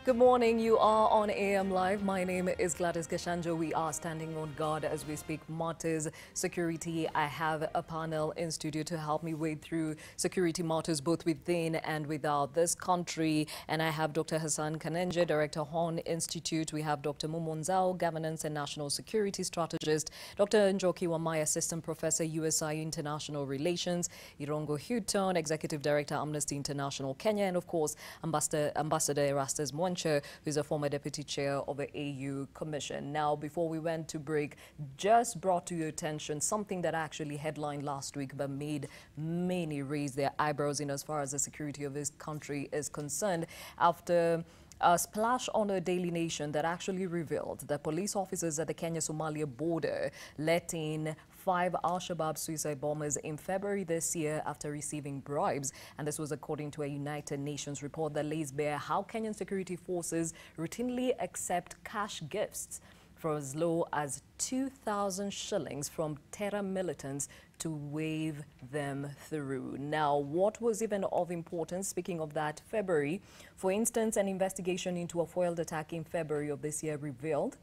Good morning. You are on AM Live. My name is Gladys Gachanja. We are standing on guard as we speak matters security. I have a panel in studio to help me wade through security matters both within and without this country. And I have Dr. Hassan Kanenje, Director, Horn Institute. We have Dr. Mumonzao, Governance and National Security Strategist. Dr. Njoki Wamai, Assistant Professor, USI International Relations. Irongo Houghton, Executive Director, Amnesty International Kenya. And of course, Ambassador Erastus Mwancha, who is a former deputy chair of the AU Commission. Now, before we went to break, just brought to your attention something that actually headlined last week but made many raise their eyebrows in as far as the security of this country is concerned after a splash on a Daily Nation that actually revealed that police officers at the Kenya-Somalia border let in 5 Al-Shabaab suicide bombers in February this year after receiving bribes. And this was according to a United Nations report that lays bare how Kenyan security forces routinely accept cash gifts for as low as 2,000 shillings from terror militants to wave them through. Now, what was even of importance, speaking of that, February, for instance, an investigation into a foiled attack in February of this year revealed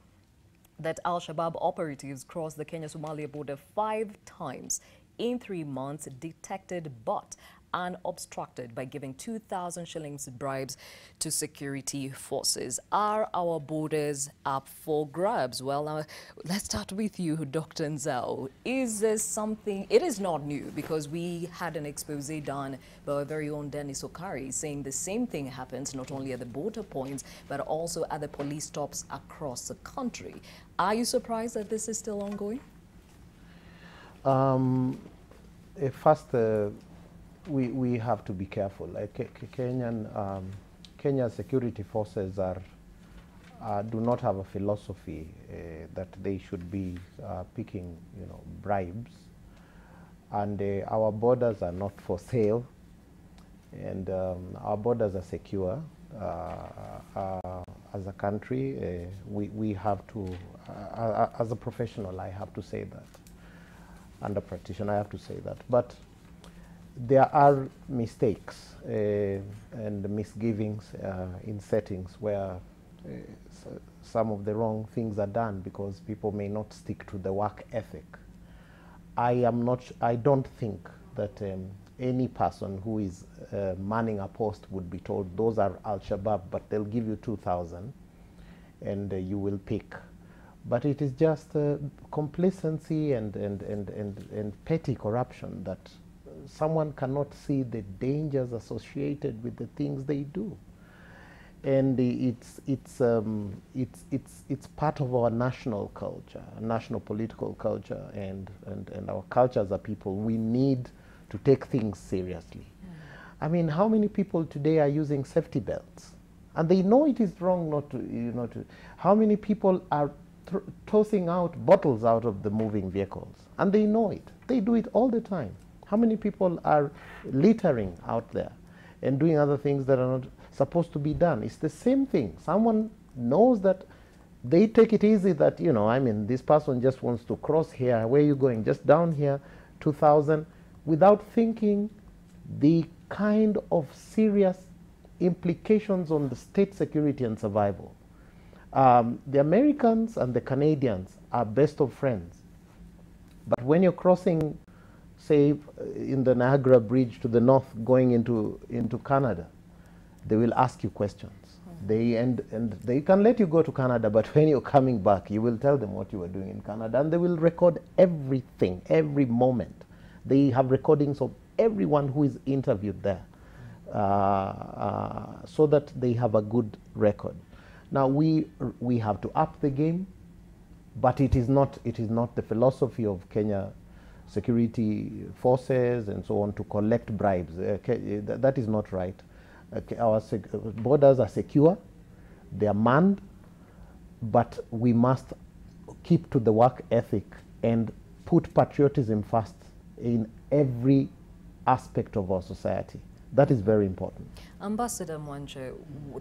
that Al-Shabaab operatives crossed the Kenya-Somalia border 5 times in 3 months, detected but unobstructed by giving 2,000 shillings bribes to security forces. Are our borders up for grabs? Well, let's start with you, Dr. Nzao. Is this something, it is not new because we had an expose done by our very own Dennis Okari saying the same thing happens not only at the border points but also at the police stops across the country. Are you surprised that this is still ongoing? First, we have to be careful. Like Kenya's security forces do not have a philosophy that they should be picking, bribes, and our borders are not for sale, and our borders are secure. As a country, we have to, as a professional, I have to say that. And a practitioner, I have to say that. But there are mistakes and misgivings in settings where some of the wrong things are done because people may not stick to the work ethic. I don't think that any person who is manning a post would be told those are Al-Shabaab, but they'll give you 2,000 and you will pick. But it is just complacency and petty corruption that someone cannot see the dangers associated with the things they do, and it's part of our national culture, national political culture, and our culture as a people. We need to take things seriously. I mean, how many people today are using safety belts, and they know it is wrong not to, how many people are tossing out bottles out of the moving vehicles, and they know it. They do it all the time. How many people are littering out there and doing other things that are not supposed to be done? It's the same thing. Someone knows that they take it easy that, I mean, this person just wants to cross here. Where are you going? Just down here, 2,000, without thinking the kind of serious implications on the state security and survival. The Americans and the Canadians are best of friends. But when you're crossing, say, in the Niagara Bridge to the north going into Canada, they will ask you questions. And they can let you go to Canada, but when you're coming back, you will tell them what you were doing in Canada, and they will record everything, every moment. They have recordings of everyone who is interviewed there, so that they have a good record. Now we have to up the game, but it is not the philosophy of Kenya security forces and so on to collect bribes. That is not right. Our borders are secure, they are manned, but we must keep to the work ethic and put patriotism first in every aspect of our society. That is very important. Ambassador Mwancha,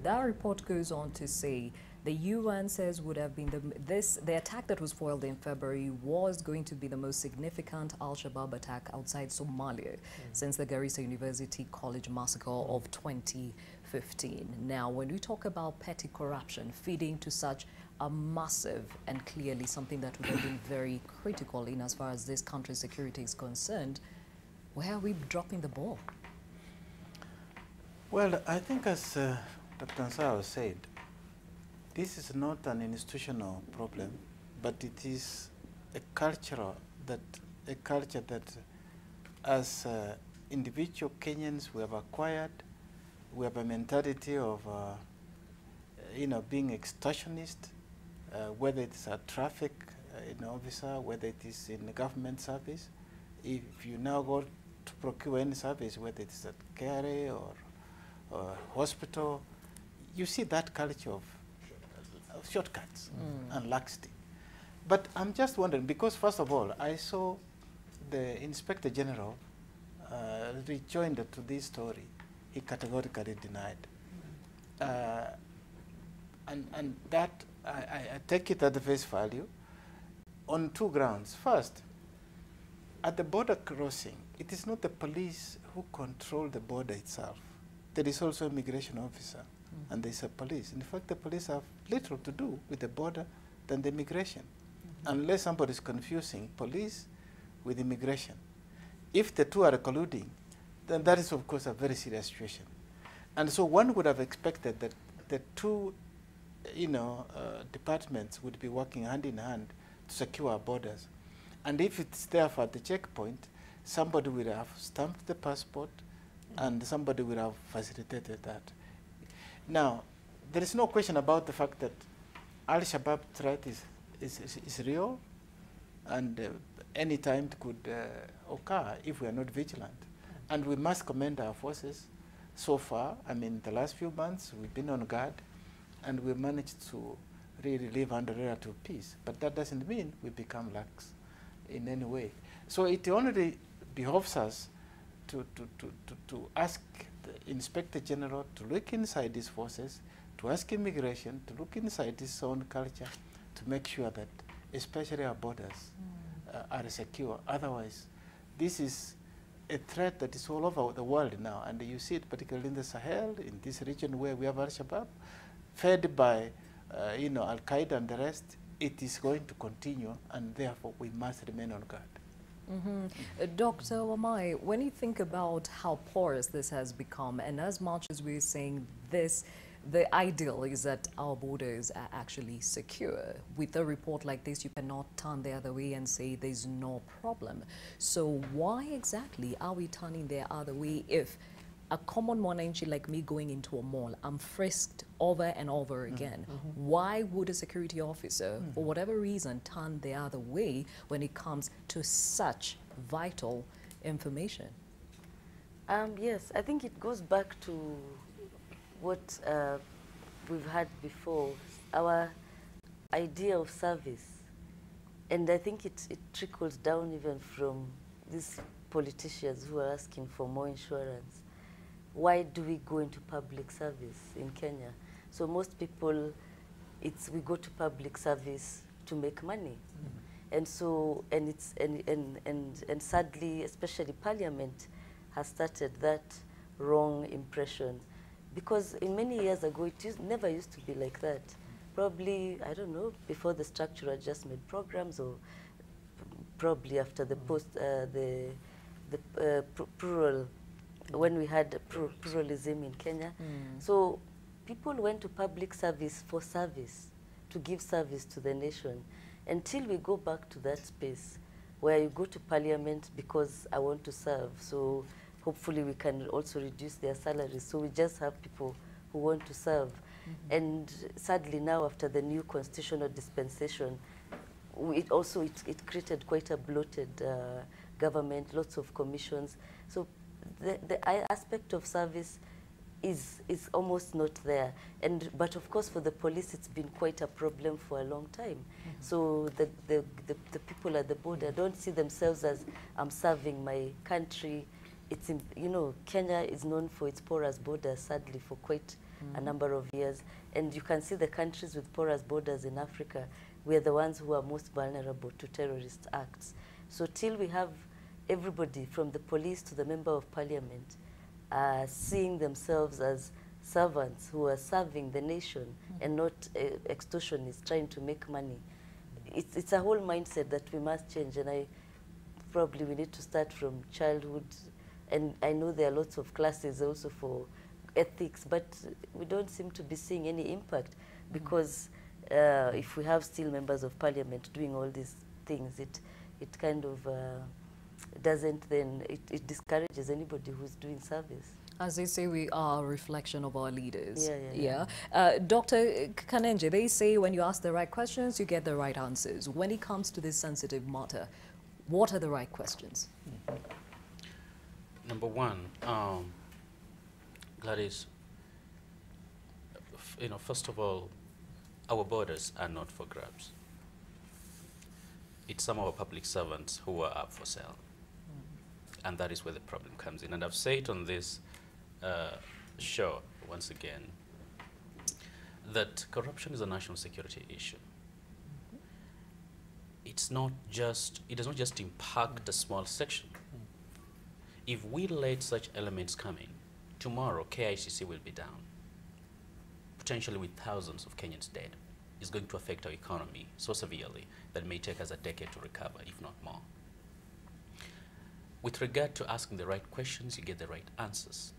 that report goes on to say The UN says would have been the attack that was foiled in February was going to be the most significant Al-Shabaab attack outside Somalia since the Garissa University College massacre of 2015. Now, when we talk about petty corruption feeding to such a massive and clearly something that would have been very critical in as far as this country's security is concerned, where are we dropping the ball? Well, I think as Dr. Nsao said, this is not an institutional problem, but it is a culture that as individual Kenyans we have acquired. We have a mentality of being extortionist, whether it is a traffic officer, whether it is in the government service. If you now go to procure any service, whether it is at KRA or hospital, you see that culture of shortcuts and laxity. But I'm just wondering, because first of all, I saw the Inspector General rejoined to this story. He categorically denied. And that, I take it at the face value on two grounds. First, at the border crossing, it is not the police who control the border itself. There is also an immigration officer, and there's a police. In fact, the police have little to do with the border than the immigration, unless somebody is confusing police with immigration. If the two are colluding, then that is, of course, a very serious situation. And so one would have expected that the two departments would be working hand in hand to secure our borders. And if it's there for the checkpoint, somebody will have stamped the passport and somebody will have facilitated that. Now, there is no question about the fact that Al-Shabaab threat is real, and any time it could occur if we are not vigilant. And we must commend our forces. So far, I mean, the last few months, we've been on guard, and we managed to really live under relative peace. But that doesn't mean we become lax in any way. So it only behoves us to ask the Inspector General to look inside these forces, to ask immigration to look inside his own culture, to make sure that especially our borders are secure. Otherwise, this is a threat that is all over the world now, and you see it particularly in the Sahel, in this region where we have Al-Shabaab, fed by Al-Qaeda and the rest. It is going to continue, and therefore we must remain on guard. Dr. Wamai, when you think about how porous this has become, and as much as we're saying this, the ideal is that our borders are actually secure. With a report like this, you cannot turn the other way and say there's no problem. So why exactly are we turning the other way if a common mwananchi like me going into a mall, I'm frisked over and over again? Why would a security officer, for whatever reason, turn the other way when it comes to such vital information? Yes, I think it goes back to what we've had before, our idea of service. And I think it trickles down even from these politicians who are asking for more insurance. Why do we go into public service in Kenya? So most people, we go to public service to make money. And so, and sadly, especially Parliament has started that wrong impression. Because in many years ago, it never used to be like that. Probably, I don't know, before the structural adjustment programs, or probably after the plural, when we had pluralism in Kenya. So people went to public service for service, to give service to the nation, until we go back to that space where you go to Parliament because I want to serve. So hopefully we can also reduce their salaries. So we just have people who want to serve. And sadly now, after the new constitutional dispensation, it created quite a bloated government, lots of commissions. So the aspect of service is almost not there. But of course for the police it's been quite a problem for a long time. So the people at the border don't see themselves as I'm serving my country. It's Kenya is known for its porous borders, sadly, for quite a number of years. And you can see the countries with porous borders in Africa, we are the ones who are most vulnerable to terrorist acts. So till we have everybody from the police to the member of parliament seeing themselves as servants who are serving the nation and not extortionists trying to make money, it's a whole mindset that we must change. And probably we need to start from childhood. And I know there are lots of classes also for ethics, but we don't seem to be seeing any impact because if we have still members of parliament doing all these things, it kind of doesn't then, it discourages anybody who's doing service. As they say, we are a reflection of our leaders. Yeah. Dr. Kanenje, they say when you ask the right questions, you get the right answers. When it comes to this sensitive matter, what are the right questions? Number one, Gladys, first of all, our borders are not for grabs. It's some of our public servants who are up for sale. And that is where the problem comes in. And I've said on this show, once again, that corruption is a national security issue. It does not just impact a small section. If we let such elements come in, tomorrow KICC will be down, potentially with thousands of Kenyans dead. It's going to affect our economy so severely that it may take us a decade to recover, if not more. With regard to asking the right questions, you get the right answers.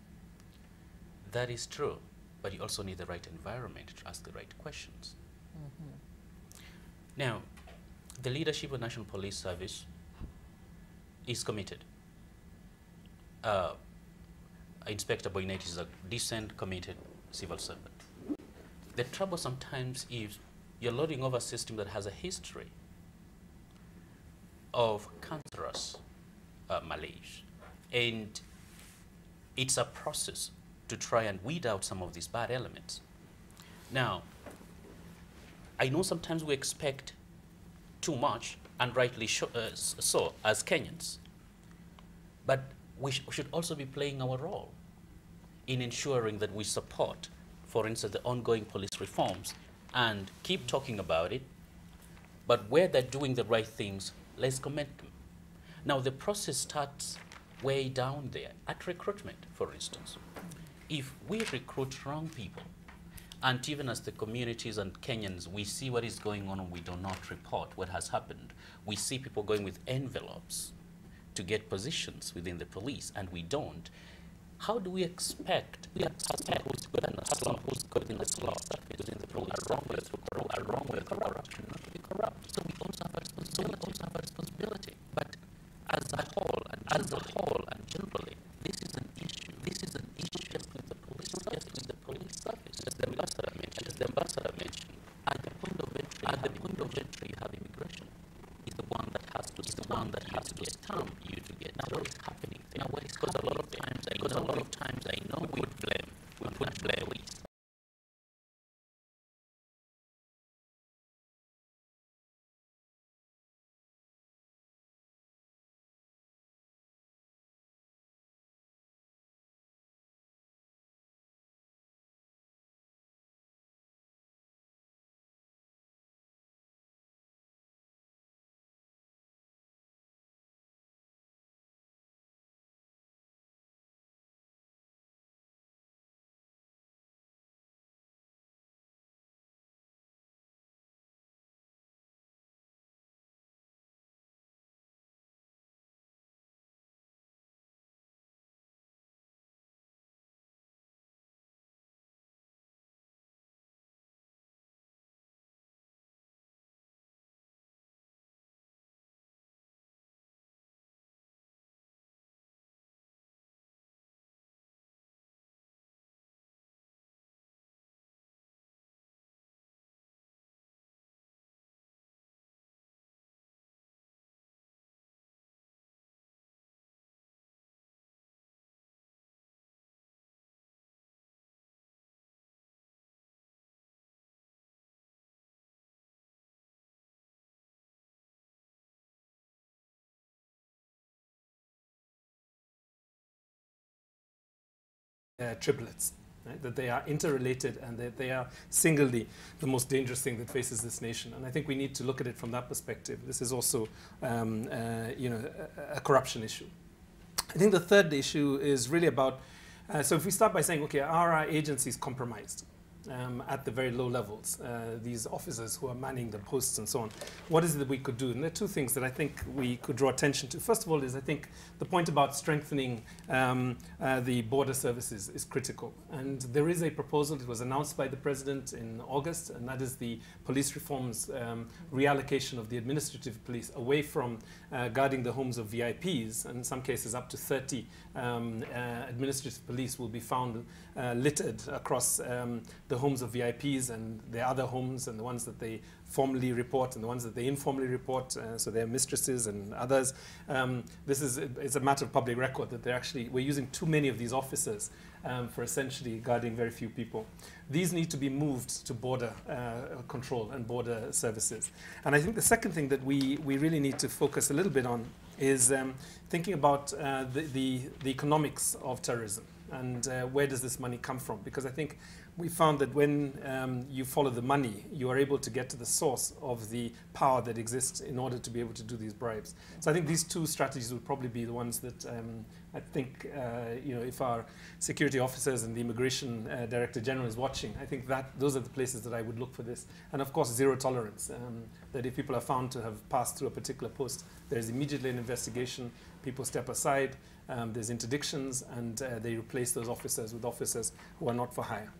That is true, but you also need the right environment to ask the right questions. Now, the leadership of National Police Service is committed. Inspector Boynet is a decent, committed civil servant. The trouble sometimes is you're loading over a system that has a history of cancerous malaise. And it's a process to try and weed out some of these bad elements. Now, I know sometimes we expect too much, and rightly so, as Kenyans. But we should also be playing our role in ensuring that we support, for instance, the ongoing police reforms and keep talking about it. But where they're doing the right things, let's commend them. Now, the process starts way down there at recruitment, for instance. If we recruit wrong people, and even as the communities and Kenyans, we see what is going on and we do not report what has happened. We see people going with envelopes to get positions within the police, and we don't. How do we expect who's good and who's good in the law within the police are wrong with corruption, not to be corrupt? So we also have a responsibility. But as a whole and generally, this is an issue just with the police service. As the ambassador mentioned, at the point of entry you have immigration. Is the one that has to stamp you to get. Now what is happening there? Because a lot of times I know we put blame police. Triplets. right? That they are interrelated and that they are singly the most dangerous thing that faces this nation. And I think we need to look at it from that perspective. This is also a corruption issue. I think the third issue is really about, so if we start by saying, okay, are our agencies compromised? At the very low levels, these officers who are manning the posts and so on. What is it that we could do? And there are two things that I think we could draw attention to. First of all is I think the point about strengthening the border services is critical. And there is a proposal, it was announced by the President in August, and that is the police reforms reallocation of the administrative police away from guarding the homes of VIPs, and in some cases up to 30 administrative police will be found littered across the homes of VIPs and their other homes, and the ones that they formally report and the ones that they informally report, so their mistresses and others. It's a matter of public record that we're using too many of these officers for essentially guarding very few people. These need to be moved to border control and border services. And I think the second thing that we really need to focus a little bit on is thinking about the economics of terrorism and where does this money come from? Because I think we found that when you follow the money, you are able to get to the source of the power that exists in order to be able to do these bribes. So I think these two strategies will probably be the ones that I think, if our security officers and the Immigration Director General is watching, I think that those are the places that I would look for this. And of course, zero tolerance, that if people are found to have passed through a particular post, there's immediately an investigation, people step aside, there's interdictions, and they replace those officers with officers who are not for hire.